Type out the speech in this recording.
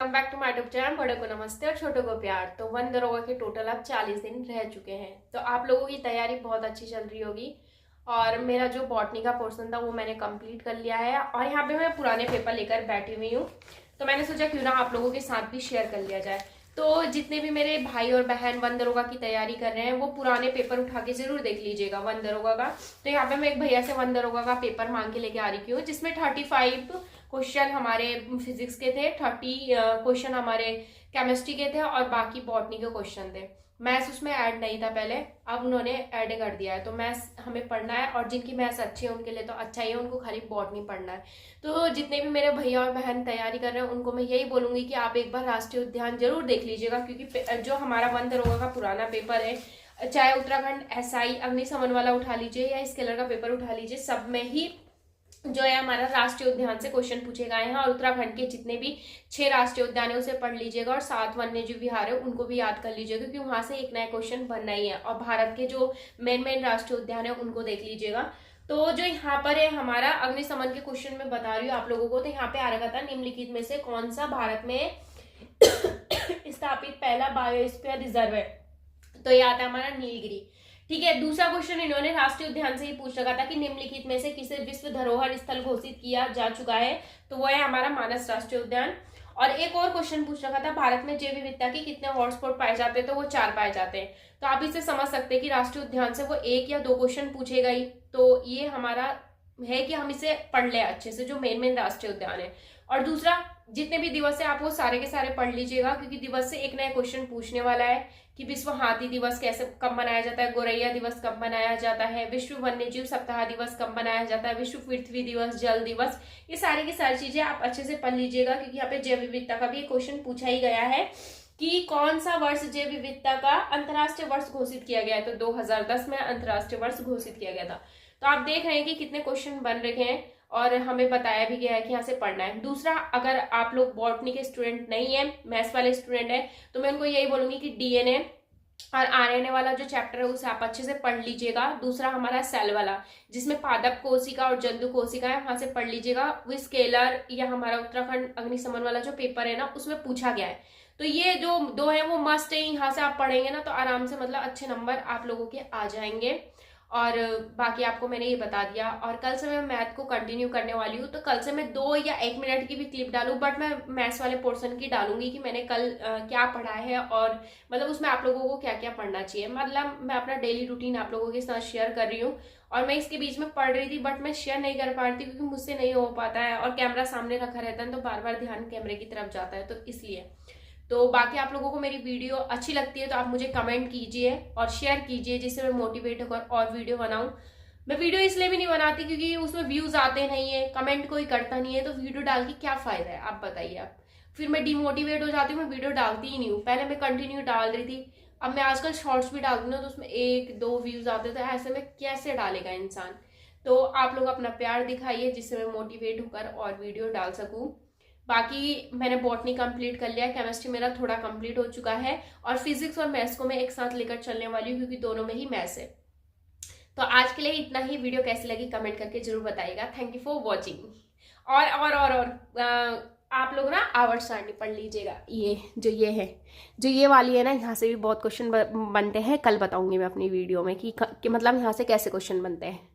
Welcome back to my YouTube channel. बड़े को नमस्ते और छोटों को प्यार। तो वन दरोगा के टोटल अब 40 दिन रह चुके हैं। तो आप लोगों की तैयारी बहुत अच्छी चल रही होगी। और मेरा जो बॉटनी का पोर्शन था वो मैंने कंप्लीट कर लिया है और यहाँ पे मैं पुराने पेपर लेकर बैठी हुई हूँ। तो मैंने सोचा क्यों ना आप लोगों के साथ भी शेयर कर लिया जाए। तो जितने भी मेरे भाई और बहन वन दरोगा की तैयारी कर रहे हैं वो पुराने पेपर उठा के जरूर देख लीजिएगा वन दरोगा का। तो यहाँ पे मैं एक भैया से वन दरोगा का पेपर मांग के लेके आ रही हूँ जिसमें 35 क्वेश्चन हमारे फिजिक्स के थे, 30 क्वेश्चन हमारे केमिस्ट्री के थे और बाकी बॉटनी के क्वेश्चन थे। मैथ्स उसमें ऐड नहीं था पहले, अब उन्होंने ऐड कर दिया है। तो मैथ्स हमें पढ़ना है और जिनकी मैथ्स अच्छी है उनके लिए तो अच्छा ही है, उनको खाली बॉटनी पढ़ना है। तो जितने भी मेरे भैया और बहन तैयारी कर रहे हैं उनको मैं यही बोलूंगी कि आप एक बार राष्ट्रीय उद्यान जरूर देख लीजिएगा, क्योंकि जो हमारा वन दरोगा का पुराना पेपर है, चाहे उत्तराखंड एसआई अग्निशमन वाला उठा लीजिए या स्केलर का पेपर उठा लीजिए, सब में ही जो है हमारा राष्ट्रीय उद्यान से क्वेश्चन पूछे गए हैं। और उत्तराखंड के जितने भी 6 राष्ट्रीय उद्यान है उसे पढ़ लीजिएगा और 7 वन्य जीव विहार है उनको भी याद कर लीजिएगा, क्योंकि वहां से एक नया क्वेश्चन बनना ही है। और भारत के जो मेन राष्ट्रीय उद्यान है उनको देख लीजिएगा। तो जो यहाँ पर है हमारा अग्निशमन के क्वेश्चन में बता रही हूँ आप लोगों को। तो यहाँ पे आ रखा था निम्नलिखित में से कौन सा भारत में स्थापित पहला बायोस्फीयर रिजर्व है। तो ये आता है हमारा नीलगिरी। ठीक है, दूसरा क्वेश्चन इन्होंने राष्ट्रीय उद्यान से ही पूछ रखा था कि निम्नलिखित में से किसे विश्व धरोहर स्थल घोषित किया जा चुका है। तो वो है हमारा मानस राष्ट्रीय उद्यान। और एक और क्वेश्चन पूछ रखा था भारत में जैव विविधता के कितने हॉटस्पॉट पाए जाते हैं। तो वो 4 पाए जाते हैं। तो आप इसे समझ सकते हैं कि राष्ट्रीय उद्यान से वो 1 या 2 क्वेश्चन पूछेगा ही। तो ये हमारा है कि हम इसे पढ़ ले अच्छे से, जो मेन राष्ट्रीय उद्यान है। और दूसरा, जितने भी दिवस है आप वो सारे के सारे पढ़ लीजिएगा, क्योंकि दिवस से एक नया क्वेश्चन पूछने वाला है कि विश्व हाथी दिवस कैसे कब मनाया जाता है, गोरैया दिवस कब मनाया जाता है, विश्व वन्यजीव सप्ताह दिवस कब मनाया जाता है, विश्व पृथ्वी दिवस, जल दिवस। ये सारी की सारी चीजें आप अच्छे से पढ़ लीजिएगा, क्योंकि यहाँ पे जैव विविधता का भी एक क्वेश्चन पूछा ही गया है कि कौन सा वर्ष जैव विविधता का अंतर्राष्ट्रीय वर्ष घोषित किया गया है। तो 2010 में अंतर्राष्ट्रीय वर्ष घोषित किया गया था। तो आप देख रहे हैं कि कितने क्वेश्चन बन रखे हैं और हमें बताया भी गया है कि यहाँ से पढ़ना है। दूसरा, अगर आप लोग बॉटनी के स्टूडेंट नहीं है, मैथ्स वाले स्टूडेंट है, तो मैं उनको यही बोलूंगी कि डीएनए और आरएनए वाला जो चैप्टर है उसे आप अच्छे से पढ़ लीजिएगा। दूसरा हमारा सेल वाला, जिसमें पादप कोशिका और जंतु कोशिका है, वहां से पढ़ लीजिएगा। वो स्केलर या हमारा उत्तराखंड अग्निशमन वाला जो पेपर है ना उसमें पूछा गया है। तो ये जो 2 है वो मस्ट है, यहाँ से आप पढ़ेंगे ना तो आराम से मतलब अच्छे नंबर आप लोगों के आ जाएंगे। और बाकी आपको मैंने ये बता दिया। और कल से मैं मैथ को कंटिन्यू करने वाली हूँ। तो कल से मैं 2 या 1 मिनट की भी क्लिप डालूँ, बट मैं मैथ्स वाले पोर्शन की डालूंगी कि मैंने कल क्या पढ़ा है और मतलब उसमें आप लोगों को क्या क्या पढ़ना चाहिए। मतलब मैं अपना डेली रूटीन आप लोगों के साथ शेयर कर रही हूँ। और मैं इसके बीच में पढ़ रही थी बट मैं शेयर नहीं कर पा रही थी, क्योंकि मुझसे नहीं हो पाता है और कैमरा सामने रखा रहता है तो बार बार ध्यान कैमरे की तरफ जाता है, तो इसलिए। तो बाकी आप लोगों को मेरी वीडियो अच्छी लगती है तो आप मुझे कमेंट कीजिए और शेयर कीजिए, जिससे मैं मोटिवेट होकर और वीडियो बनाऊं। मैं वीडियो इसलिए भी नहीं बनाती क्योंकि उसमें व्यूज आते नहीं है, कमेंट कोई करता नहीं है, तो वीडियो डाल के क्या फायदा है आप बताइए। आप फिर मैं डिमोटिवेट हो जाती हूँ, मैं वीडियो डालती ही नहीं हूँ। पहले मैं कंटिन्यू डाल रही थी, अब मैं आजकल शॉर्ट्स भी डालती हूँ ना तो उसमें 1-2 व्यूज आते, तो ऐसे में कैसे डालेगा इंसान। तो आप लोग अपना प्यार दिखाइए जिससे मैं मोटिवेट होकर और वीडियो डाल सकूँ। बाकी मैंने बॉटनी कंप्लीट कर लिया, केमिस्ट्री मेरा थोड़ा कंप्लीट हो चुका है और फिजिक्स और मैथ्स को मैं एक साथ लेकर चलने वाली हूँ, क्योंकि दोनों में ही मैथ्स है। तो आज के लिए इतना ही। वीडियो कैसी लगी कमेंट करके जरूर बताइएगा। Thank you for watching. और आप लोग ना आवर्त सारणी पढ़ लीजिएगा। ये है जो ये वाली है ना, यहाँ से भी बहुत क्वेश्चन बनते हैं। कल बताऊंगी मैं अपनी वीडियो में कि मतलब यहाँ से कैसे क्वेश्चन बनते हैं।